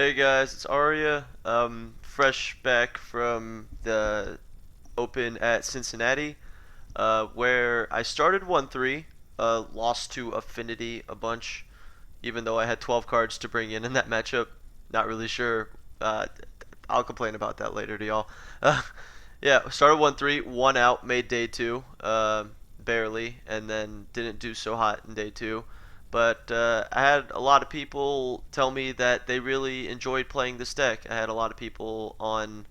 Hey guys, it's Arya. Fresh back from the Open at Cincinnati, where I started 1-3, lost to Affinity a bunch, even though I had 12 cards to bring in that matchup. Not really sure. Uh, I'll complain about that later to y'all. Uh, yeah, started 1-3, one out, made day two, barely, and then didn't do so hot in day two. But I had a lot of people tell me that they really enjoyed playing this deck. I had a lot of people on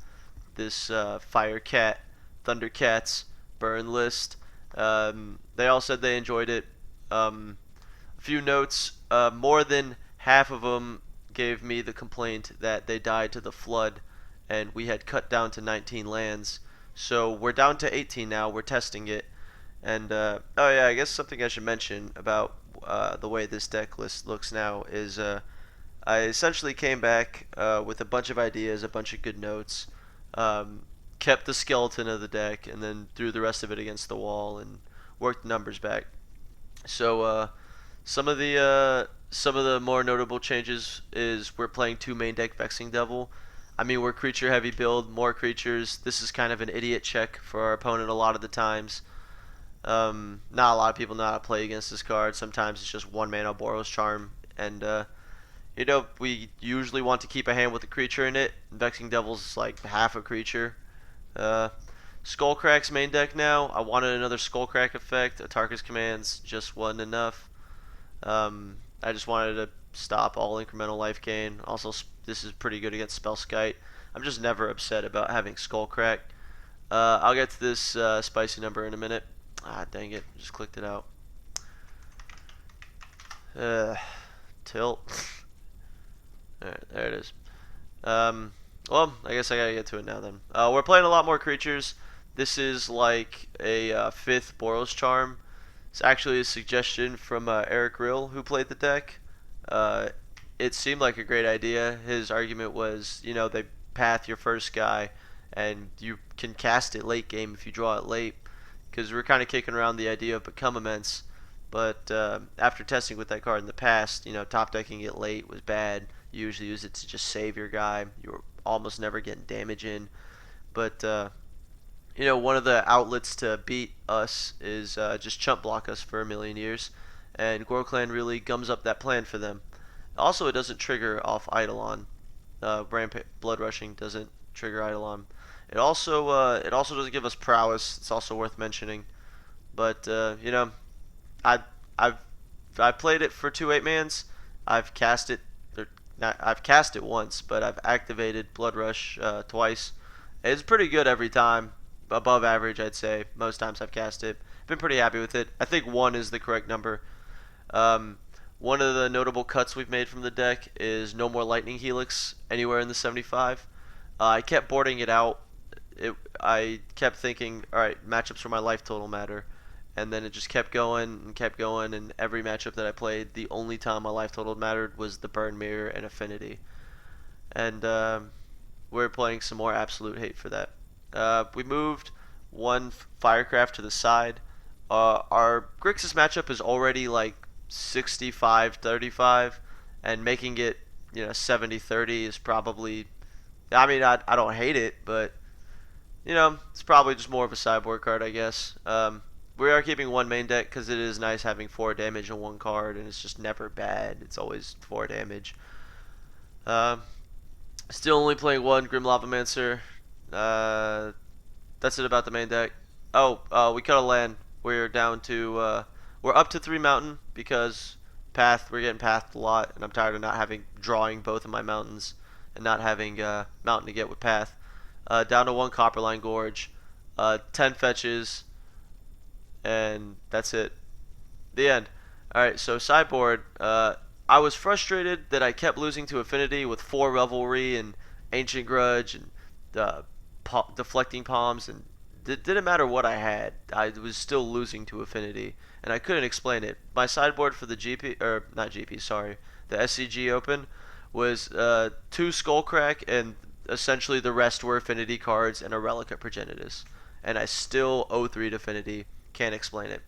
this Fire Cat, Thundercats, Burn list. They all said they enjoyed it. A few notes. More than half of them gave me the complaint that they died to the flood, and we had cut down to 19 lands. So we're down to 18 now. We're testing it. And oh yeah, I guess something I should mention about the way this deck list looks now is I essentially came back with a bunch of ideas, a bunch of good notes, kept the skeleton of the deck, and then threw the rest of it against the wall and worked the numbers back. So some of the more notable changes is we're playing two main deck Vexing Devil. I mean, we're creature heavy build, more creatures. This is kind of an idiot check for our opponent a lot of the times. Not a lot of people know how to play against this card. Sometimes it's just one mana Boros Charm, and we usually want to keep a hand with a creature in it. Vexing Devil's like half a creature. Uh, Skullcrack's main deck now. I wanted another Skullcrack effect. Atarka's commands just wasn't enough. I just wanted to stop all incremental life gain. Also, this is pretty good against Spellskite. I'm just never upset about having Skullcrack. I'll get to this spicy number in a minute. Ah, dang it. Just clicked it out. Tilt. Alright, there it is. Well, I guess I gotta get to it now then. We're playing a lot more creatures. This is like a fifth Boros Charm. It's actually a suggestion from Eric Rill, who played the deck. Uh, it seemed like a great idea. His argument was, they path your first guy, and you can cast it late game if you draw it late. Because we're kind of kicking around the idea of Become Immense. But after testing with that card in the past, top decking it late was bad. You usually use it to just save your guy. You're almost never getting damage in. But one of the outlets to beat us is just chump block us for a million years, and Gorklan really gums up that plan for them. Also, it doesn't trigger off Eidolon. Blood Rushing doesn't trigger Eidolon. It also doesn't give us prowess. It's also worth mentioning. But I I've I've played it for two 8-mans. I've cast it. I've cast it once, but I've activated Blood Rush twice. It's pretty good every time. Above average, I'd say. Most times I've cast it. Been pretty happy with it. I think one is the correct number. Um, One of the notable cuts we've made from the deck is no more Lightning Helix anywhere in the 75. I kept boarding it out. I kept thinking, all right, matchups for my life total matter, and then it just kept going and kept going. And every matchup that I played, the only time my life total mattered was the Burn Mirror and Affinity. And we're playing some more Absolute Hate for that. We moved one Firecraft to the side. Our Grixis matchup is already like 65-35, and making it 70-30 is probably. I mean, I don't hate it, but it's probably just more of a sideboard card, I guess. We are keeping one main deck because it is nice having 4 damage in one card, and it's just never bad. It's always 4 damage. Still only playing one Grim Lavamancer. That's it about the main deck. Oh, we cut a land. We're up to 3 mountain because we're getting pathed a lot, and I'm tired of not having drawing both of my mountains and not having mountain to get with path. Down to 1 Copperline Gorge, 10 fetches, and that's it. The end. Alright, so sideboard. I was frustrated that I kept losing to Affinity with 4 Revelry and Ancient Grudge and Deflecting Palms, and it didn't matter what I had. I was still losing to Affinity, and I couldn't explain it. My sideboard for the GP, or not GP, sorry, the SCG Open was 2 Skullcrack, and essentially the rest were Affinity cards and a Relic of Progenitus. And I still owe 3 to Affinity. Can't explain it.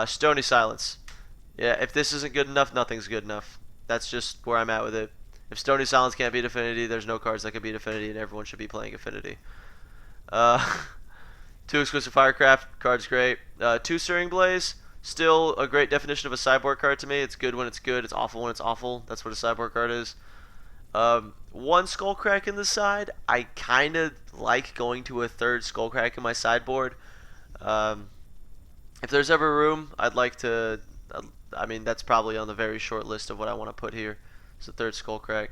Stony Silence. Yeah, if this isn't good enough, nothing's good enough. That's just where I'm at with it. If Stony Silence can't beat Affinity, there's no cards that can beat Affinity, and everyone should be playing Affinity. Uh, 2 exclusive Firecraft, card's great. 2 Searing Blaze, still a great definition of a sideboard card to me. It's good when it's good, it's awful when it's awful. That's what a sideboard card is. 1 Skullcrack in the side. I kind of like going to a 3rd Skullcrack in my sideboard. If there's ever room, I'd like to. I mean, that's probably on the very short list of what I want to put here. It's the 3rd Skullcrack.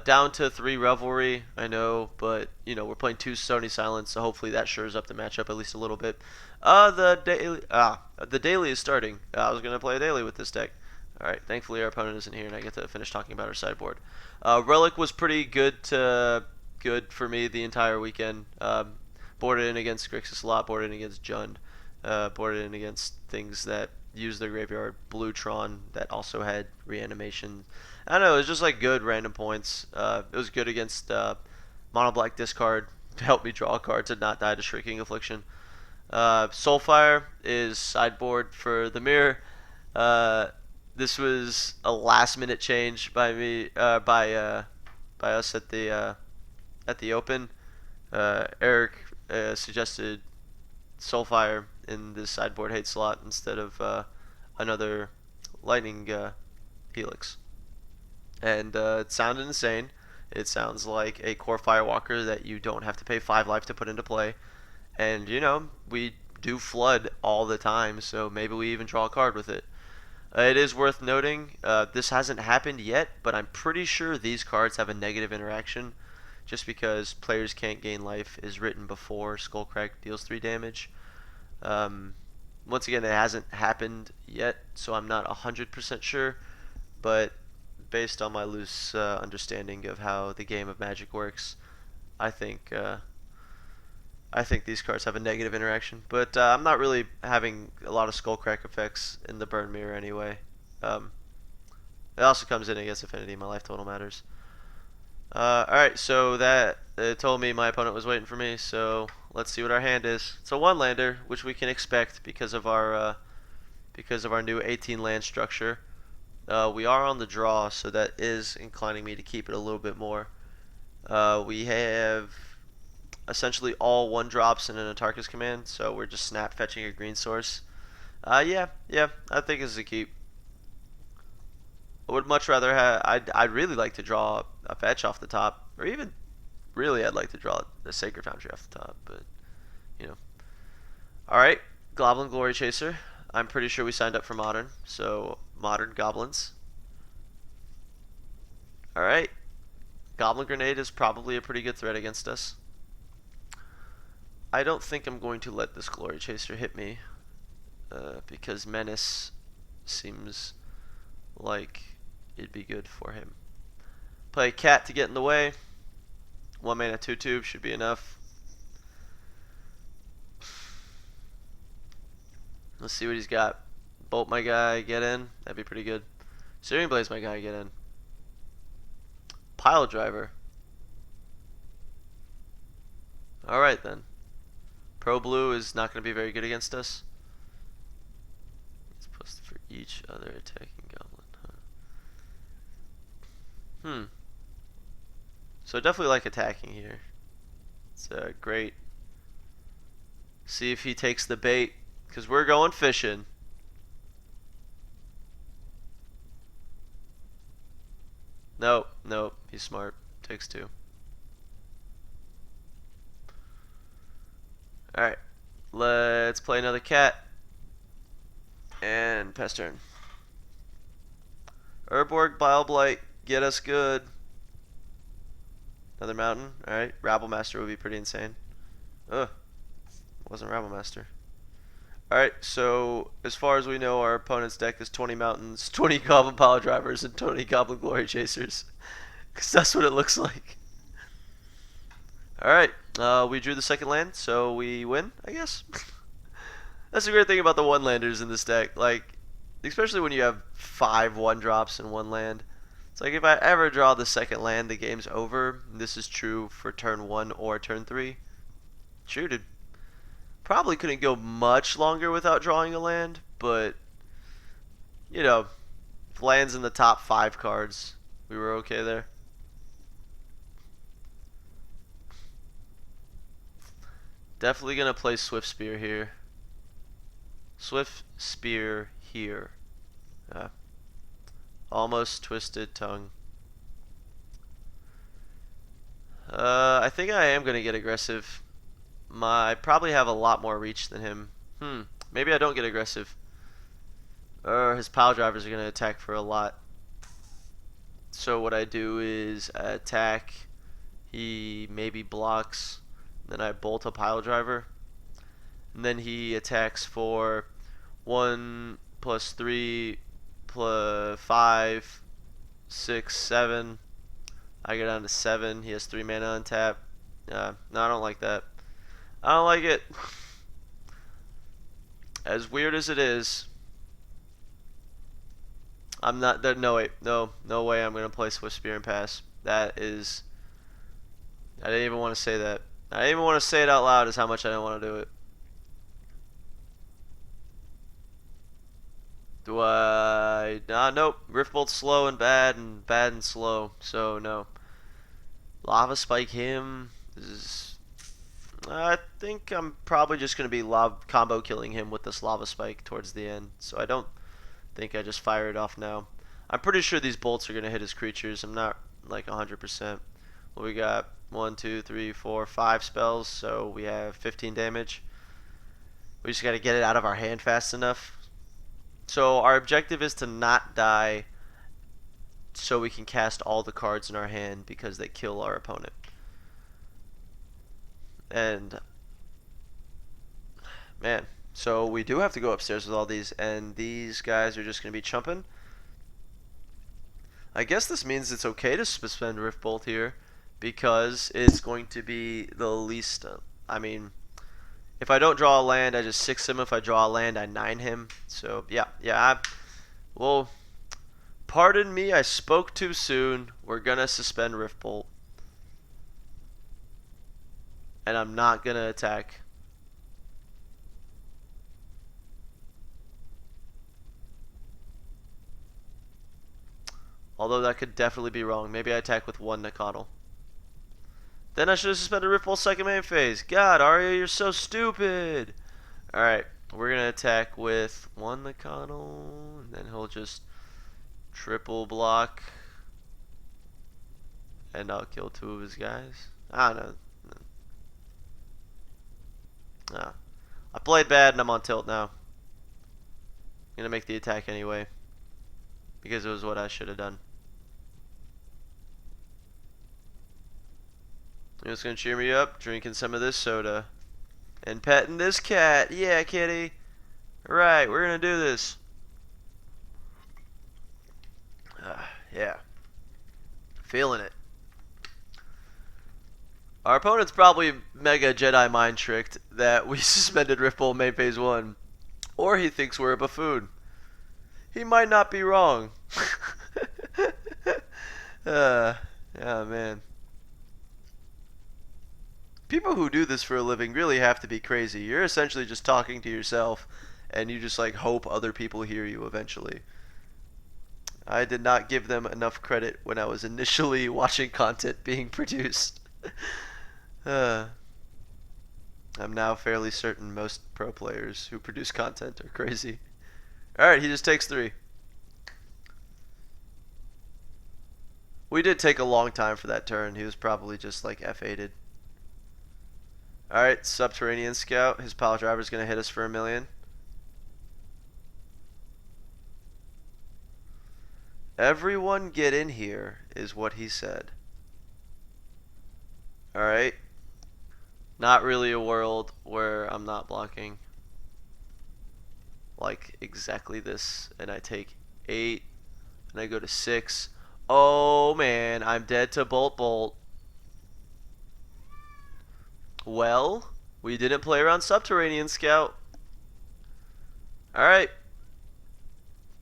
Down to 3 Revelry, I know, but we're playing 2 Stony Silence, so hopefully that shores up the matchup at least a little bit. The daily is starting. I was gonna play a daily with this deck. All right, thankfully our opponent isn't here, and I get to finish talking about our sideboard. Relic was pretty good for me the entire weekend. Boarded in against Grixis a lot, boarded in against Jund, boarded in against things that use their graveyard. Bluetron that also had reanimation. I don't know, it was just like good random points. It was good against Mono Black Discard to help me draw a card to not die to Shrieking Affliction. Soulfire is sideboard for the mirror. This was a last minute change by me, by us at the open. Eric suggested Soulfire in this sideboard hate slot instead of another Lightning Helix. And it sounded insane. It sounds like a core Firewalker that you don't have to pay 5 life to put into play. And we do flood all the time, so maybe we even draw a card with it. It is worth noting, this hasn't happened yet, but I'm pretty sure these cards have a negative interaction. Just because players can't gain life is written before Skullcrack deals 3 damage. Once again, it hasn't happened yet, so I'm not 100% sure, but based on my loose understanding of how the game of Magic works, I think these cards have a negative interaction. But I'm not really having a lot of Skullcrack effects in the Burn Mirror anyway. It also comes in against Affinity. My life total matters. Alright, so that it told me my opponent was waiting for me, so let's see what our hand is. It's a 1-lander, which we can expect because of our new 18 land structure. We are on the draw, so that is inclining me to keep it a little bit more. We have essentially all 1-drops in an Atarka's command, so we're just snap fetching a green source. Yeah, I think this is a keep. I would much rather have. I'd really like to draw a fetch off the top, or even really I'd like to draw a Sacred Foundry off the top, but All right, Goblin Glory Chaser. I'm pretty sure we signed up for Modern, so Modern Goblins. All right, Goblin Grenade is probably a pretty good threat against us. I don't think I'm going to let this Glory Chaser hit me, because Menace seems like it'd be good for him. Play Cat to get in the way. 1 mana 2/2 should be enough. Let's see what he's got. Bolt my guy, get in. That'd be pretty good. Searing Blaze my guy, get in. Pile Driver. Alright then. Pro Blue is not going to be very good against us. It's plus for each other attacking goblin. Huh. So I definitely like attacking here. It's great. See if he takes the bait, because we're going fishing. Nope, he's smart. Takes 2. Alright, let's play another cat. And pass turn. Urborg, Bile Blight, get us good. Another mountain. Alright, Rabble Master would be pretty insane. Ugh, wasn't Rabble Master. Alright, so as far as we know, our opponent's deck is 20 mountains, 20 Goblin Pile Drivers, and 20 Goblin Glory Chasers. Because that's what it looks like. Alright, we drew the second land, so we win, I guess. That's the great thing about the 1-landers in this deck. Like, especially when you have 5 1-drops in 1 land. It's like if I ever draw the second land, the game's over. This is true for turn 1 or turn 3. Shoot, it probably couldn't go much longer without drawing a land, but if lands in the top 5 cards, we were okay there. Definitely gonna play Swift Spear here. Swift Spear here. Uh, Almost Twisted Tongue. I think I am gonna get aggressive. I probably have a lot more reach than him. Maybe I don't get aggressive. Or his pile drivers are gonna attack for a lot. So what I do is attack. He maybe blocks. Then I bolt a pile driver. And then he attacks for 1 plus 3 plus 5, 6, 7. I go down to 7. He has 3 mana on tap. No, I don't like that. I don't like it. As weird as it is, I'm not there. No wait, no way. I'm gonna play Swift Spear and pass. That is. I didn't even want to say that. I didn't even want to say it out loud. Is how much I don't want to do it. Do I? Nope. Riftbolt's slow and bad and slow. So no. Lava Spike him. I think I'm probably just going to be combo killing him with this Lava Spike towards the end. So I don't think I just fire it off now. I'm pretty sure these bolts are going to hit his creatures. I'm not like 100%. Well, we got 1, 2, 3, 4, 5 spells. So we have 15 damage. We just got to get it out of our hand fast enough. So our objective is to not die so we can cast all the cards in our hand because they kill our opponent. And man, so we do have to go upstairs with all these, and these guys are just going to be chumping. I guess this means it's okay to suspend Riftbolt here because it's going to be the least. I mean, if I don't draw a land, I just 6 him. If I draw a land, I 9 him. So yeah. Well, pardon me, I spoke too soon. We're gonna suspend Riftbolt, and I'm not gonna attack. Although that could definitely be wrong. Maybe I attack with 1 Nakatl. Then I should have suspended Riftbolt's second main phase. God, Arya, you're so stupid. Alright, we're going to attack with 1 Nakatl, and then he'll just triple block. And I'll kill 2 of his guys. I don't know. Nah. I played bad and I'm on tilt now. I'm going to make the attack anyway. Because it was what I should have done. You're just gonna cheer me up, drinking some of this soda. And petting this cat. Yeah, kitty. Alright, we're gonna do this. Yeah. Feeling it. Our opponent's probably mega Jedi mind tricked that we suspended Riftbolt main phase 1. Or he thinks we're a buffoon. He might not be wrong. Yeah, man. People who do this for a living really have to be crazy. You're essentially just talking to yourself, and you just like hope other people hear you eventually. I did not give them enough credit when I was initially watching content being produced. I'm now fairly certain most pro players who produce content are crazy. Alright, he just takes 3. We did take a long time for that turn. He was probably just like F8'd. Alright, Subterranean Scout. His pile driver's gonna hit us for 1,000,000. Everyone get in here is what he said. Alright. Not really a world where I'm not blocking. Like exactly this. And I take 8. And I go to 6. Oh man, I'm dead to Bolt. Well, we didn't play around Subterranean Scout. Alright.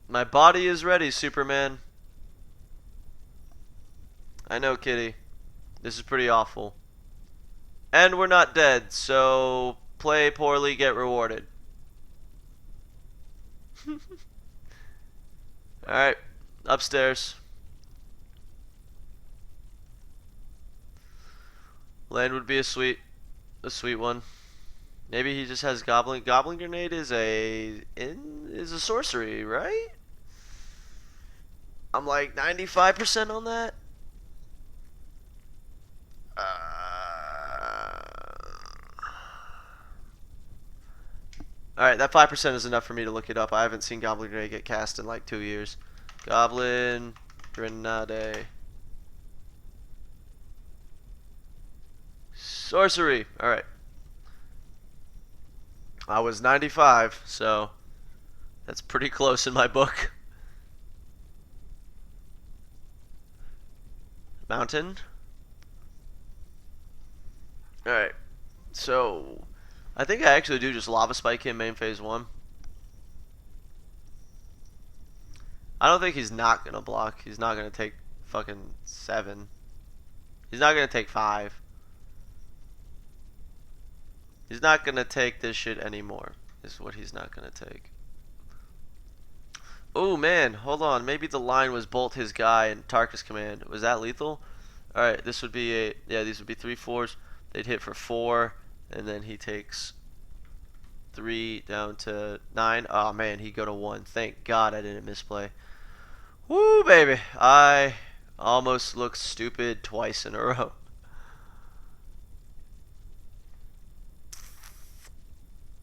My body is ready, Superman. I know, kitty. This is pretty awful. And we're not dead, so play poorly, get rewarded. Alright, upstairs. Land would be a sweet one. Maybe he just has Goblin. Goblin Grenade is a sorcery, right? I'm like 95% on that. Alright, that 5% is enough for me to look it up. I haven't seen Goblin Grenade get cast in like 2 years. Goblin Grenade. Sorcery. Alright. I was 95, so that's pretty close in my book. Mountain. Alright. So, I think I actually do just Lava Spike him main phase 1. I don't think he's not going to block. He's not going to take fucking 7. He's not going to take 5. He's not going to take this shit anymore, is what he's not going to take. Oh, man. Hold on. Maybe the line was bolt his guy and Tarkus command. Was that lethal? Alright, this would be a... Yeah, these would be 3/4s. They'd hit for 4, and then he takes 3 down to 9. Oh, man, he'd go to 1. Thank God I didn't misplay. Woo, baby. I almost looked stupid twice in a row.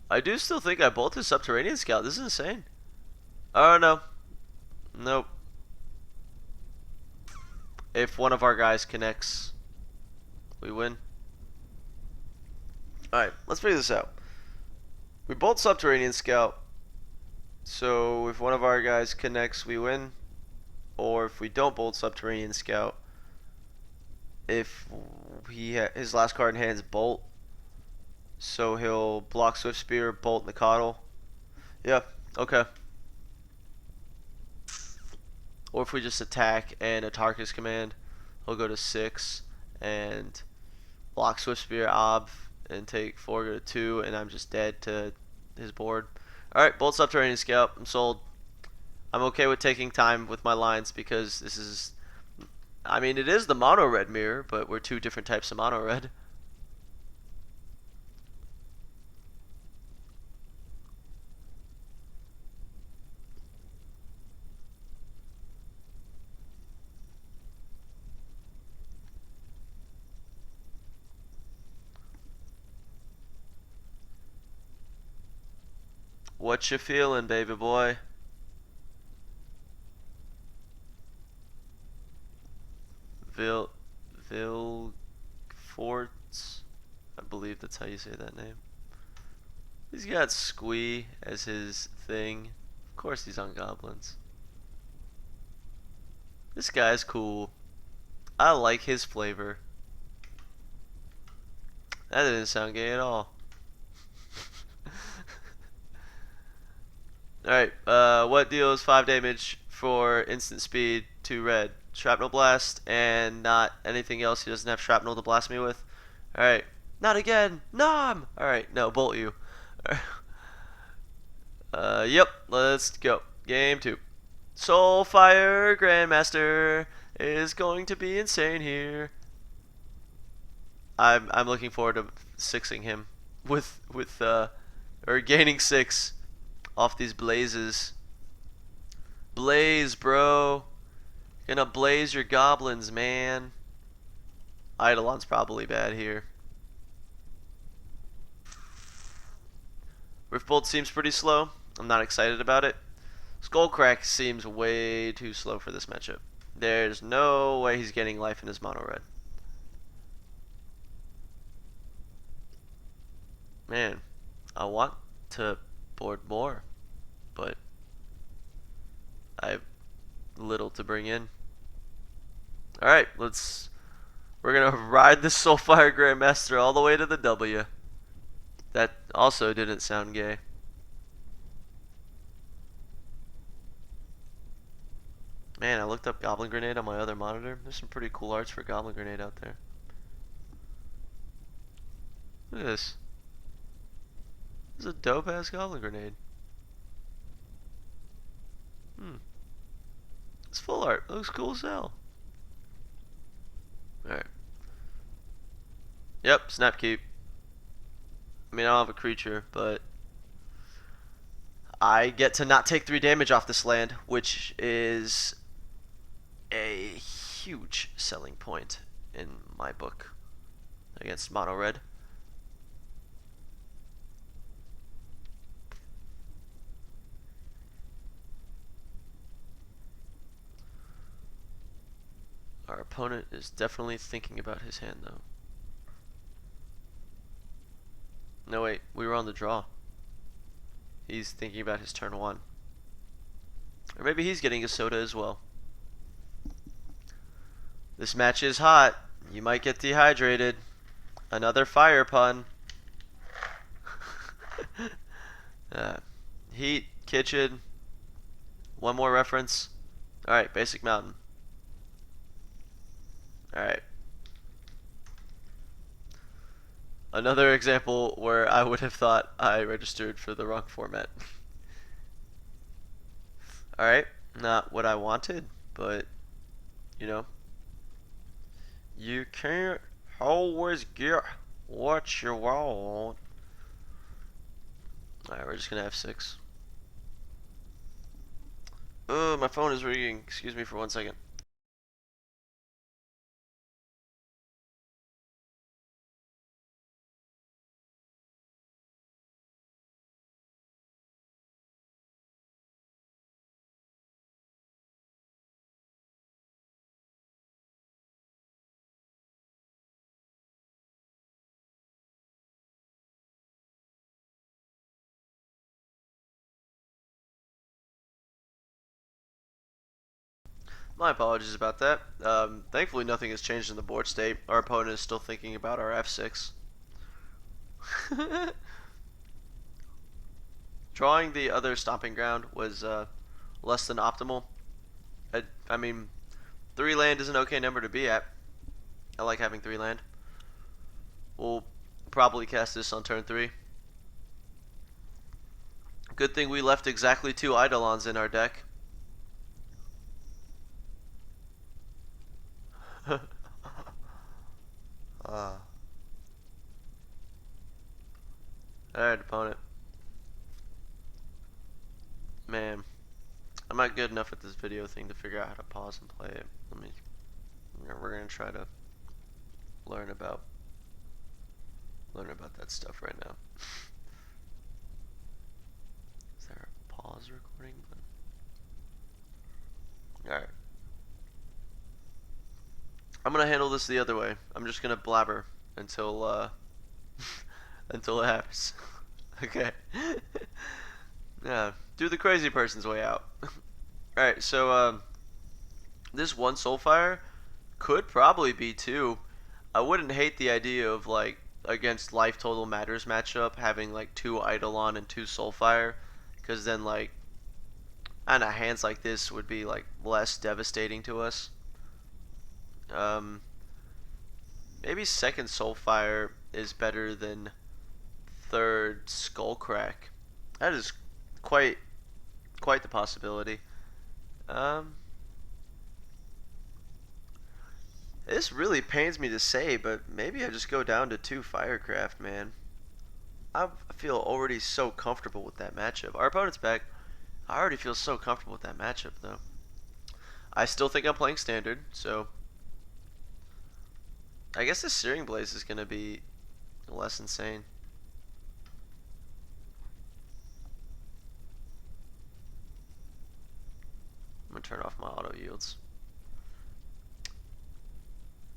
I do still think I bolted Subterranean Scout. This is insane. Oh, no. Nope. If one of our guys connects, we win. Alright, let's figure this out. We bolt Subterranean Scout. So if one of our guys connects, we win. Or if we don't bolt Subterranean Scout, if his last card in hand is Bolt, so he'll block Swift Spear, Bolt, and the Coddle. Yeah, okay. Or if we just attack and a Tarkus command, he'll go to 6 and block Swift Spear, Ob, and take 4, go to 2, and I'm just dead to his board. Alright, Bolt Subterranean Scout. I'm sold. I'm okay with taking time with my lines because this is... I mean, it is the mono red mirror, but we're 2 different types of mono red. What you feeling, baby boy? Vilforts? I believe that's how you say that name. He's got Squee as his thing. Of course he's on goblins. This guy's cool. I like his flavor. That didn't sound gay at all. Alright, what deals 5 damage for instant speed to red? Shrapnel Blast and not anything else. He doesn't have shrapnel to blast me with. Alright. Not again! Nom! Alright, no, bolt you. Yep, let's go. Game 2. Soulfire Grandmaster is going to be insane here. I'm looking forward to 6ing him or gaining 6 off these blazes. Blaze, bro. Gonna blaze your goblins, man. Eidolon's probably bad here. Riftbolt seems pretty slow. I'm not excited about it. Skullcrack seems way too slow for this matchup. There's no way he's getting life in his mono red. Man, I want to board more, but I have little to bring in. Alright, we're gonna ride this Soulfire Grandmaster all the way to the W. That also didn't sound gay. Man, I looked up Goblin Grenade on my other monitor. There's some pretty cool arts for Goblin Grenade out there. Look at this. This is a dope ass Goblin Grenade. It's full art. It looks cool as hell. Alright. Yep, snap keep. I mean, I don't have a creature, but I get to not take 3 damage off this land, which is a huge selling point in my book against mono red. Our opponent is definitely thinking about his hand, though. No, wait, we were on the draw. He's thinking about his turn 1. Or maybe he's getting a soda as well. This match is hot. You might get dehydrated. Another fire pun. uh, heat, kitchen. One more reference. Alright, basic mountain. Alright. Another example where I would have thought I registered for the wrong format. Alright, not what I wanted, but, you know, you can't always get what you want. Alright, we're just gonna have 6. Oh, my phone is ringing. Excuse me for 1 second. My apologies about that. Thankfully, nothing has changed in the board state. Our opponent is still thinking about our f6. Drawing the other stomping ground was less than optimal. I mean, 3 land is an okay number to be at. I like having 3 land. We'll probably cast this on turn 3. Good thing we left exactly 2 Eidolons in our deck. Alright, opponent. Man, I'm not good enough at this video thing to figure out how to pause and play it. We're gonna try to learn about that stuff right now. Is there a pause recording button? Alright. I'm gonna handle this the other way. I'm just gonna blabber until until it happens. Okay. Yeah, do the crazy person's way out. Alright, so this 1 Soulfire could probably be 2. I wouldn't hate the idea of, like, against Life Total Matters matchup, having like 2 Eidolon and 2 Soulfire, because then, like, I don't know, hands like this would be like less devastating to us. Maybe 2nd Soulfire is better than 3rd Skullcrack. That is quite the possibility. This really pains me to say, but maybe I just go down to 2 Firecraft, man. I feel already so comfortable with that matchup. Our opponent's back. I already feel so comfortable with that matchup, though. I still think I'm playing standard, so I guess this Searing Blaze is gonna be less insane. I'm gonna turn off my auto yields.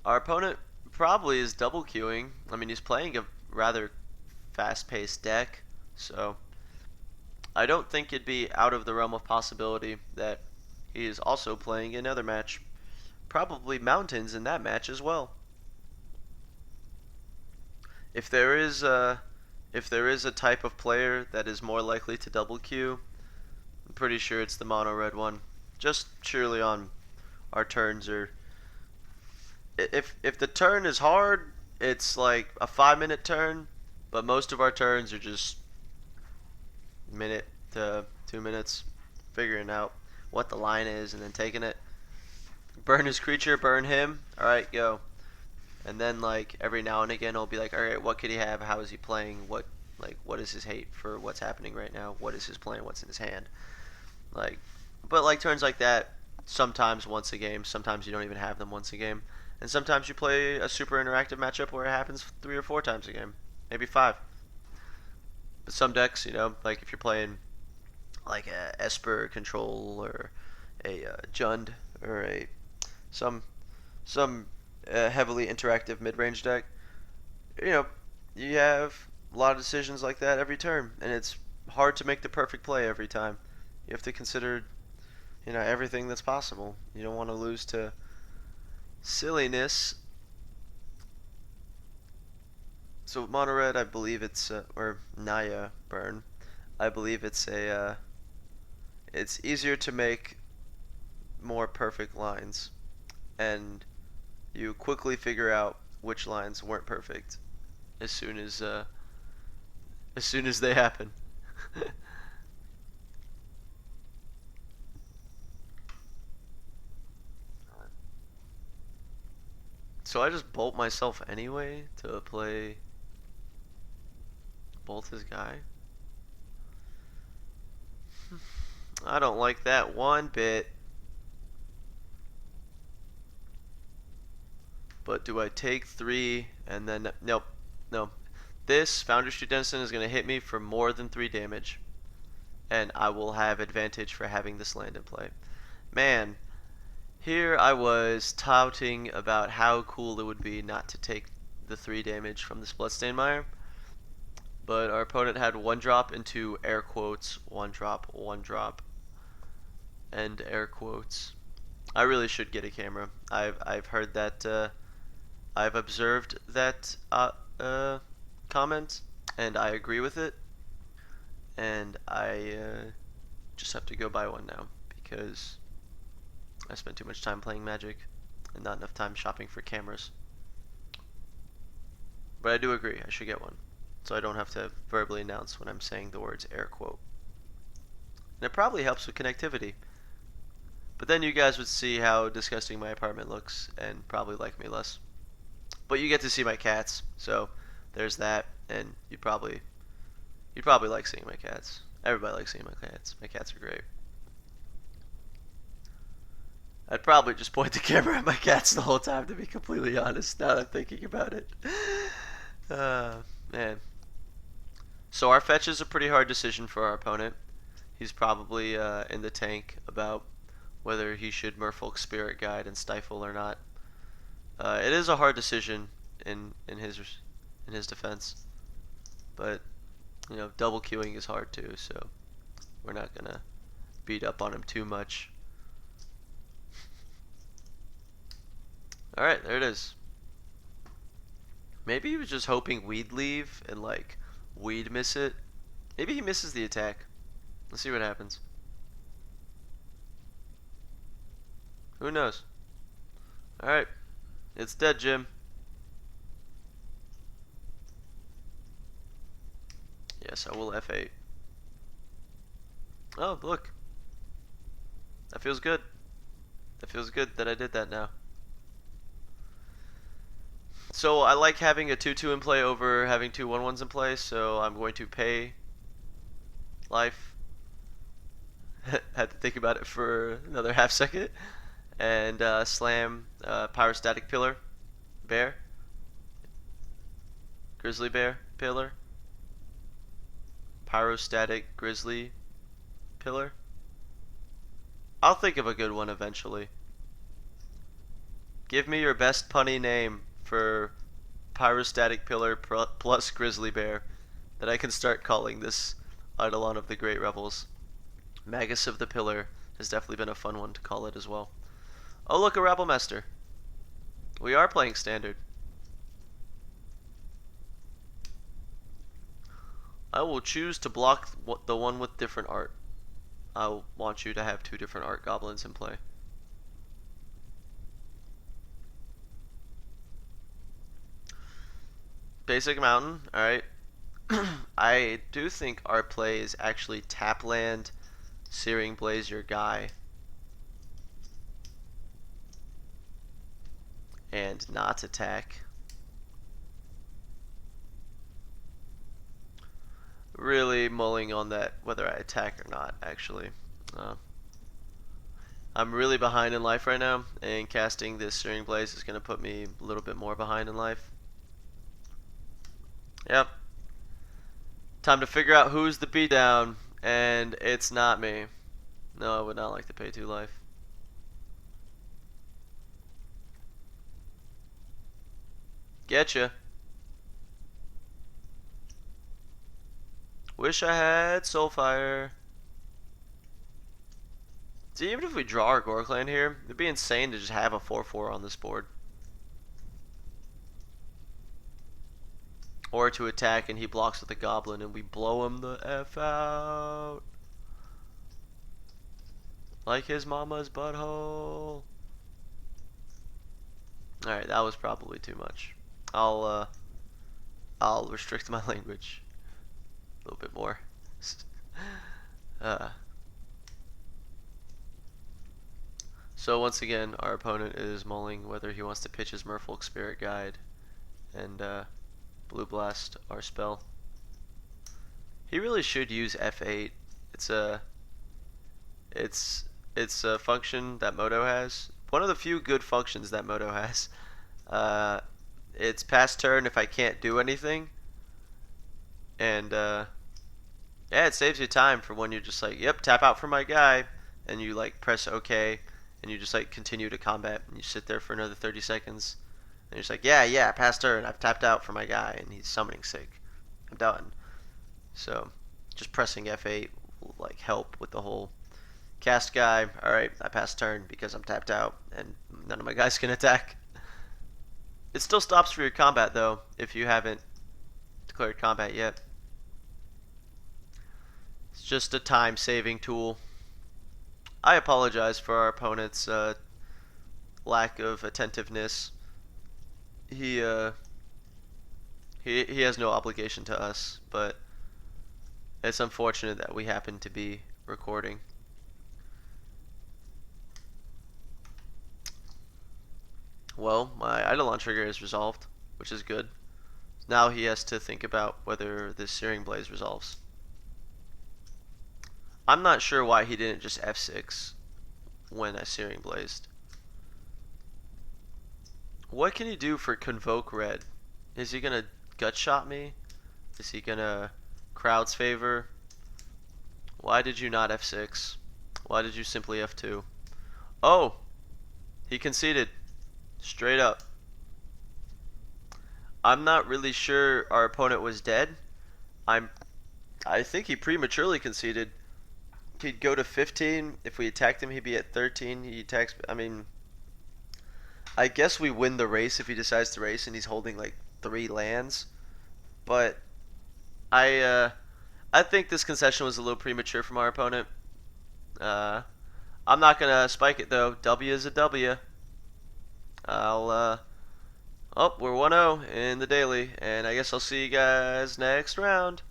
Our opponent probably is double queuing. I mean, he's playing a rather fast-paced deck, so I don't think it'd be out of the realm of possibility that he is also playing another match. Probably mountains in that match as well. If there is a type of player that is more likely to double queue, I'm pretty sure it's the mono red one. Just surely on our turns, or if the turn is hard, it's like a 5-minute turn, but most of our turns are just minute to 2 minutes, figuring out what the line is and then taking it. Burn his creature, burn him. Alright, go. And then, like, every now and again, I'll be like, alright, what could he have? How is he playing? What Like, what is his hate for what's happening right now? What is his plan? What's in his hand? Like, but like turns like that, sometimes once a game, sometimes you don't even have them once a game, and sometimes you play a super interactive matchup where it happens 3 or 4 times a game, maybe 5. But some decks, like if you're playing like a Esper control or a Jund or a some some heavily interactive mid-range deck, you know, you have a lot of decisions like that every turn, and it's hard to make the perfect play every time. You have to consider, everything that's possible. You don't want to lose to silliness. So mono red, I believe it's or Naya burn. I believe it's easier to make more perfect lines, and you quickly figure out which lines weren't perfect as soon as they happen. So I just bolt myself anyway to play bolt his guy. I don't like that one bit. But do I take 3 and then nope, no. This Foundry Street Denizen is gonna hit me for more than 3 damage, and I will have advantage for having this land in play. Man, here I was touting about how cool it would be not to take the 3 damage from this Bloodstained Mire, but our opponent had 1 drop into air quotes 1 drop, 1 drop, and air quotes. I really should get a camera. I've heard that I've observed that comment, and I agree with it, and I just have to go buy one now because I spent too much time playing Magic and not enough time shopping for cameras. But I do agree, I should get one, so I don't have to verbally announce when I'm saying the words air quote. And it probably helps with connectivity. But then you guys would see how disgusting my apartment looks and probably like me less. But you get to see my cats, so there's that, and you'd probably like seeing my cats. Everybody likes seeing my cats. My cats are great. I'd probably just point the camera at my cats the whole time, to be completely honest, now that I'm thinking about it. Man. So our fetch is a pretty hard decision for our opponent. He's probably in the tank about whether he should Merfolk Spirit Guide and Stifle or not. It is a hard decision in his defense, but double queuing is hard too, so we're not gonna beat up on him too much. All right, there it is. Maybe he was just hoping we'd leave and like we'd miss it. Maybe he misses the attack. Let's see what happens. Who knows? All right, it's dead, Jim. Yes, I will F8. Oh, look. That feels good. That feels good that I did that now. So I like having a 2/2 in play over having 2 1/1s in play, so I'm going to pay life. Had to think about it for another half second. And slam Pyrostatic Pillar, Bear, Grizzly Bear, Pillar, Pyrostatic Grizzly Pillar. I'll think of a good one eventually. Give me your best punny name for Pyrostatic Pillar plus Grizzly Bear that I can start calling this Eidolon of the Great Revels. Magus of the Pillar has definitely been a fun one to call it as well. Oh look, a Rabblemaster. We are playing Standard. I will choose to block the one with different art. I want you to have 2 different art goblins in play. Basic Mountain, alright. I do think our play is actually tap land, Searing Blaze your guy, and not attack. really mulling on that whether I attack or not. Actually, I'm really behind in life right now, and casting this Searing Blaze is gonna put me a little bit more behind in life. Yep. Time to figure out who's the beatdown, and it's not me. No, I would not like to pay 2 life. Getcha. Wish I had Soulfire. See, even if we draw our Gorkland here, it'd be insane to just have a 4/4 on this board. Or to attack and he blocks with a Goblin and we blow him the F out. Like his mama's butthole. Alright, that was probably too much. I'll restrict my language a little bit more. So once again, our opponent is mulling whether he wants to pitch his Merfolk Spirit Guide and Blue Blast our spell. He really should use F8. It's a function that Moto has. One of the few good functions that Moto has. It's pass turn if I can't do anything, and yeah, it saves you time for when you're just like, yep, tap out for my guy, and you like press OK, and you just like continue to combat, and you sit there for another 30 seconds, and you're just like, yeah, pass turn, I've tapped out for my guy, and he's summoning sick, I'm done. So just pressing F8 will like help with the whole cast guy. Alright, I pass turn because I'm tapped out, and none of my guys can attack. It still stops for your combat though, if you haven't declared combat yet. It's just a time saving tool. I apologize for our opponent's lack of attentiveness. He has no obligation to us, but it's unfortunate that we happen to be recording. Well, my Eidolon trigger is resolved, which is good. Now he has to think about whether this Searing Blaze resolves. I'm not sure why he didn't just F6 when I Searing Blazed. What can he do for Convoke Red? Is he gonna gut shot me? Is he gonna Crowd's Favor? Why did you not F6? Why did you simply F2? Oh! He conceded. Straight up. I'm not really sure our opponent was dead. I think he prematurely conceded. He'd go to 15. If we attacked him, he'd be at 13. He attacks. I mean, I guess we win the race if he decides to race and he's holding like 3 lands. But I think this concession was a little premature from our opponent. I'm not gonna spike it though. W is a W. Oh, we're 1-0 in the daily, and I guess I'll see you guys next round.